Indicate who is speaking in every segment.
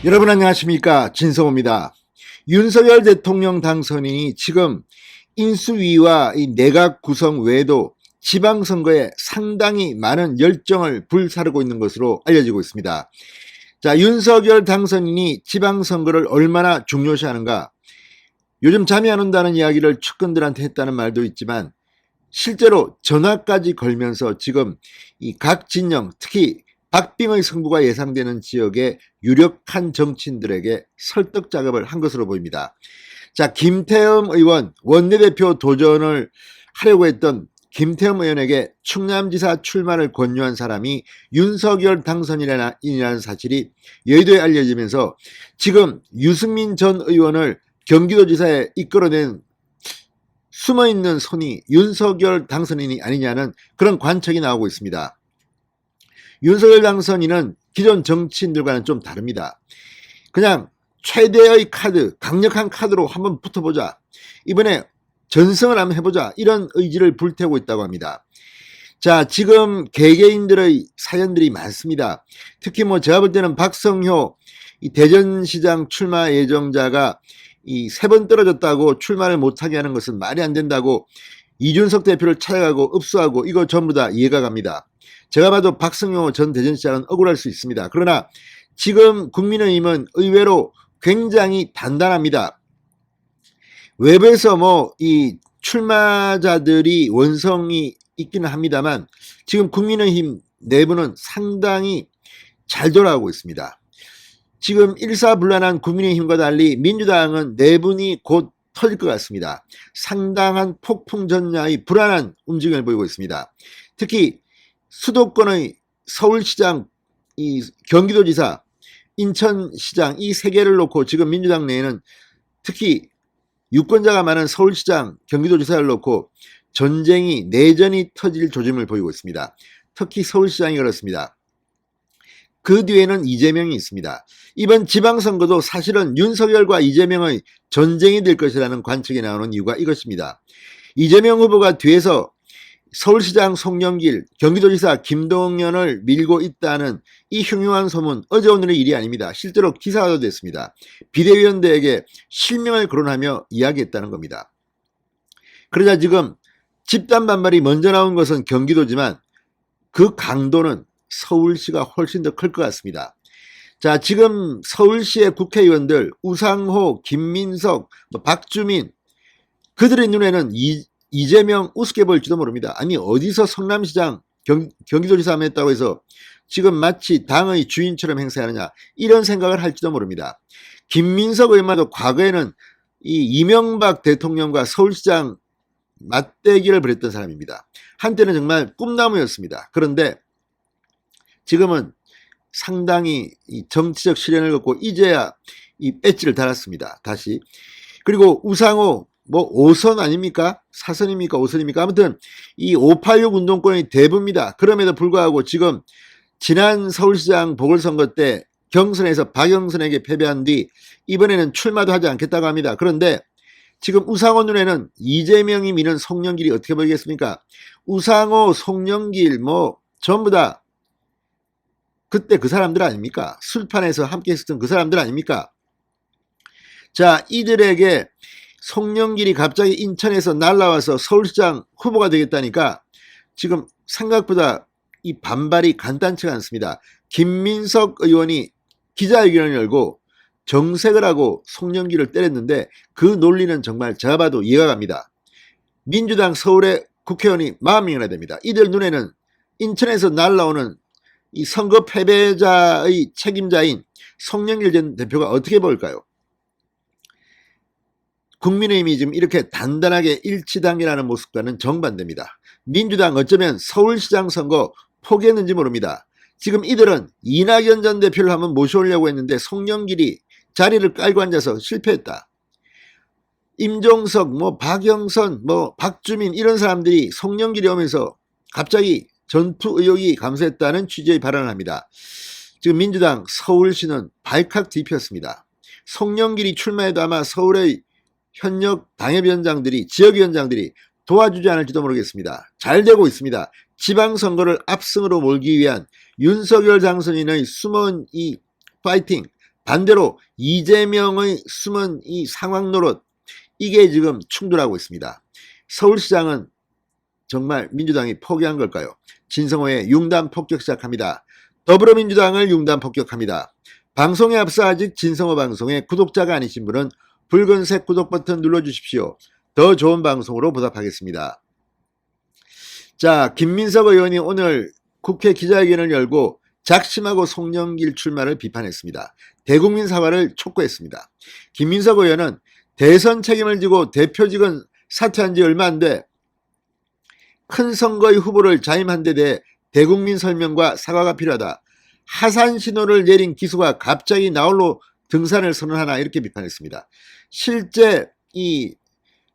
Speaker 1: 여러분 안녕하십니까, 진성호입니다. 윤석열 대통령 당선인이 지금 인수위와 이 내각 구성 외에도 지방선거에 상당히 많은 열정을 불사르고 있는 것으로 알려지고 있습니다. 자, 윤석열 당선인이 지방선거를 얼마나 중요시하는가? 요즘 잠이 안 온다는 이야기를 측근들한테 했다는 말도 있지만 실제로 전화까지 걸면서 지금 이 각 진영, 특히 박빙의 승부가 예상되는 지역의 유력한 정치인들에게 설득 작업을 한 것으로 보입니다. 자, 김태흠 의원, 원내대표 도전을 하려고 했던 김태흠 의원에게 충남지사 출마를 권유한 사람이 윤석열 당선인이라는 사실이 여의도에 알려지면서 지금 유승민 전 의원을 경기도지사에 이끌어낸 숨어있는 손이 윤석열 당선인이 아니냐는 그런 관측이 나오고 있습니다. 윤석열 당선인은 기존 정치인들과는 좀 다릅니다. 그냥 최대의 카드, 강력한 카드로 한번 붙어보자. 이번에 전승을 한번 해보자. 이런 의지를 불태우고 있다고 합니다. 자, 지금 개개인들의 사연들이 많습니다. 특히 제가 볼 때는 박성효 이 대전시장 출마 예정자가 이 3번 떨어졌다고 출마를 못하게 하는 것은 말이 안 된다고 이준석 대표를 찾아가고 읍수하고 이거 전부 다 이해가 갑니다. 제가 봐도 박성효 전 대전시장은 억울할 수 있습니다. 그러나 지금 국민의힘은 의외로 굉장히 단단합니다. 외부에서 이 출마자들이 원성이 있기는 합니다만 지금 국민의힘 내부는 상당히 잘 돌아가고 있습니다. 지금 일사불란한 국민의힘과 달리 민주당은 내분이 곧 터질 것 같습니다. 상당한 폭풍 전야의 불안한 움직임을 보이고 있습니다. 특히 수도권의 서울시장, 이 경기도지사, 인천시장 이 3개를 놓고 지금 민주당 내에는 특히 유권자가 많은 서울시장, 경기도지사를 놓고 전쟁이, 내전이 터질 조짐을 보이고 있습니다. 특히 서울시장이 그렇습니다. 그 뒤에는 이재명이 있습니다. 이번 지방선거도 사실은 윤석열과 이재명의 전쟁이 될 것이라는 관측이 나오는 이유가 이것입니다. 이재명 후보가 뒤에서 서울시장 송영길, 경기도지사 김동연을 밀고 있다는 이 흉흉한 소문 어제 오늘의 일이 아닙니다. 실제로 기사화도 됐습니다. 비대위원들에게 실명을 거론하며 이야기했다는 겁니다. 그러자 지금 집단 반발이 먼저 나온 것은 경기도지만 그 강도는 서울시가 훨씬 더 클 것 같습니다. 자, 지금 서울시의 국회의원들 우상호, 김민석, 박주민 그들의 눈에는 이재명 우습게 보일지도 모릅니다. 아니 어디서 성남시장 경기도지사 했다고 해서 지금 마치 당의 주인처럼 행세하느냐 이런 생각을 할지도 모릅니다. 김민석 의원도 과거에는 이 이명박 대통령과 서울시장 맞대기를 벌였던 사람입니다. 한때는 정말 꿈나무였습니다. 그런데 지금은 상당히 이 정치적 시련을 겪고 이제야 이 배지를 달았습니다. 다시. 그리고 우상호 오선 아닙니까? 사선입니까? 오선입니까? 아무튼 이 586 운동권의 대부입니다. 그럼에도 불구하고 지금 지난 서울시장 보궐선거 때 경선에서 박영선에게 패배한 뒤 이번에는 출마도 하지 않겠다고 합니다. 그런데 지금 우상호 눈에는 이재명이 미는 송영길이 어떻게 보이겠습니까? 우상호, 송영길 전부 다 그때 그 사람들 아닙니까? 술판에서 함께 있었던 그 사람들 아닙니까? 자, 이들에게 송영길이 갑자기 인천에서 날라와서 서울시장 후보가 되겠다니까 지금 생각보다 이 반발이 간단치가 않습니다. 김민석 의원이 기자회견을 열고 정색을 하고 송영길을 때렸는데 그 논리는 정말 제가 봐도 이해가 갑니다. 민주당 서울의 국회의원이 40명이나 됩니다. 이들 눈에는 인천에서 날라오는 이 선거 패배자의 책임자인 송영길 전 대표가 어떻게 보일까요? 국민의힘이 지금 이렇게 단단하게 일치당이라는 모습과는 정반대입니다. 민주당 어쩌면 서울시장 선거 포기했는지 모릅니다. 지금 이들은 이낙연 전 대표를 한번 모셔오려고 했는데 송영길이 자리를 깔고 앉아서 실패했다. 임종석, 박영선, 박주민 이런 사람들이 송영길이 오면서 갑자기 전투 의혹이 감소했다는 취지의 발언을 합니다. 지금 민주당 서울시는 발칵 뒤폈습니다. 송영길이 출마해도 아마 서울의 현역 당협위원장들이 지역위원장들이 도와주지 않을지도 모르겠습니다. 잘 되고 있습니다. 지방선거를 압승으로 몰기 위한 윤석열 당선인의 숨은 이 파이팅, 반대로 이재명의 숨은 이 상황 노릇, 이게 지금 충돌하고 있습니다. 서울시장은 정말 민주당이 포기한 걸까요? 진성호의 융단 폭격 시작합니다. 더불어민주당을 융단 폭격합니다. 방송에 앞서 아직 진성호 방송의 구독자가 아니신 분은 붉은색 구독 버튼 눌러주십시오. 더 좋은 방송으로 보답하겠습니다. 자, 김민석 의원이 오늘 국회 기자회견을 열고 작심하고 송영길 출마를 비판했습니다. 대국민 사과를 촉구했습니다. 김민석 의원은 대선 책임을 지고 대표직은 사퇴한 지 얼마 안 돼 큰 선거의 후보를 자임한 데 대해 대국민 설명과 사과가 필요하다. 하산 신호를 내린 기수가 갑자기 나홀로 등산을 선언하나, 이렇게 비판했습니다. 실제 이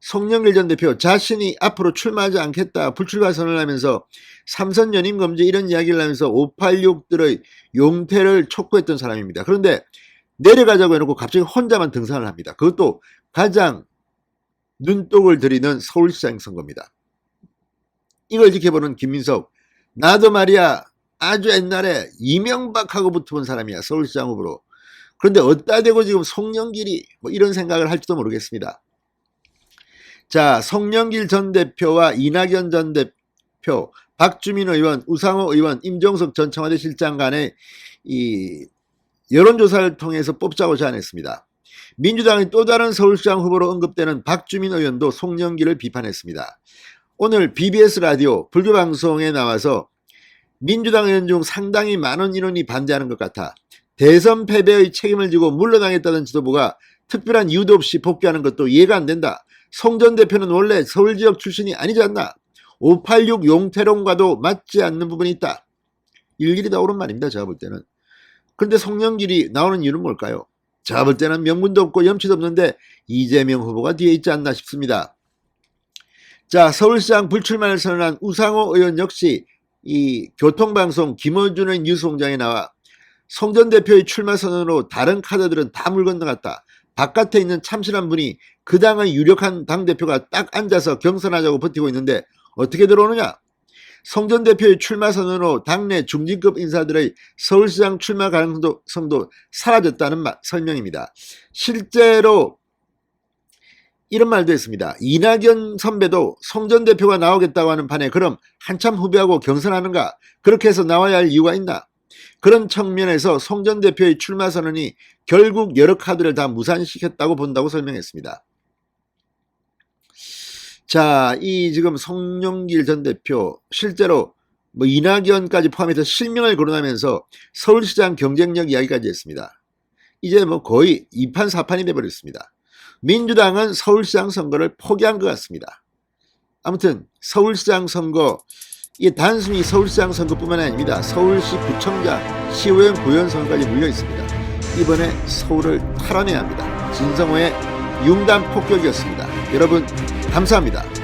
Speaker 1: 송영길 전 대표 자신이 앞으로 출마하지 않겠다 불출마 선언을 하면서 삼선 연임 금지 이런 이야기를 하면서 586들의 용퇴를 촉구했던 사람입니다. 그런데 내려가자고 해놓고 갑자기 혼자만 등산을 합니다. 그것도 가장 눈독을 들이는 서울시장 선거입니다. 이걸 지켜보는 김민석, 나도 말이야 아주 옛날에 이명박하고 붙어본 사람이야, 서울시장 후보로. 그런데 어디다 대고 지금 송영길이 뭐 이런 생각을 할지도 모르겠습니다. 자, 송영길 전 대표와 이낙연 전 대표, 박주민 의원, 우상호 의원, 임종석 전 청와대 실장 간의 이 여론조사를 통해서 뽑자고 제안했습니다. 민주당의 또 다른 서울시장 후보로 언급되는 박주민 의원도 송영길을 비판했습니다. 오늘 BBS 라디오 불교방송에 나와서 민주당 의원 중 상당히 많은 인원이 반대하는 것 같아 대선 패배의 책임을 지고 물러나겠다는 지도부가 특별한 이유도 없이 복귀하는 것도 이해가 안 된다. 송 전 대표는 원래 서울지역 출신이 아니지 않나. 586 용태론과도 맞지 않는 부분이 있다. 일일이 나오는 말입니다, 제가 볼 때는. 그런데 송영길이 나오는 이유는 뭘까요? 제가 볼 때는 명분도 없고 염치도 없는데 이재명 후보가 뒤에 있지 않나 싶습니다. 자, 서울시장 불출마를 선언한 우상호 의원 역시 이 교통방송 김어준의 뉴스공장에 나와 송 전 대표의 출마 선언으로 다른 카드들은 다 물 건너갔다. 바깥에 있는 참신한 분이 그 당의 유력한 당대표가 딱 앉아서 경선하자고 버티고 있는데 어떻게 들어오느냐? 송 전 대표의 출마 선언으로 당내 중진급 인사들의 서울시장 출마 가능성도 사라졌다는 설명입니다. 실제로 이런 말도 했습니다. 이낙연 선배도 송 전 대표가 나오겠다고 하는 판에 그럼 한참 후배하고 경선하는가? 그렇게 해서 나와야 할 이유가 있나? 그런 측면에서 송 전 대표의 출마 선언이 결국 여러 카드를 다 무산시켰다고 본다고 설명했습니다. 자, 이 지금 송영길 전 대표 실제로 뭐 이낙연까지 포함해서 실명을 거론하면서 서울시장 경쟁력 이야기까지 했습니다. 이제 뭐 거의 2판 4판이 돼버렸습니다. 민주당은 서울시장 선거를 포기한 것 같습니다. 아무튼 서울시장 선거, 이게 단순히 서울시장 선거뿐만 아닙니다. 서울시 구청장, 시의원, 구의원 선거까지 물려 있습니다. 이번에 서울을 탈환해야 합니다. 진성호의 융단 폭격이었습니다. 여러분 감사합니다.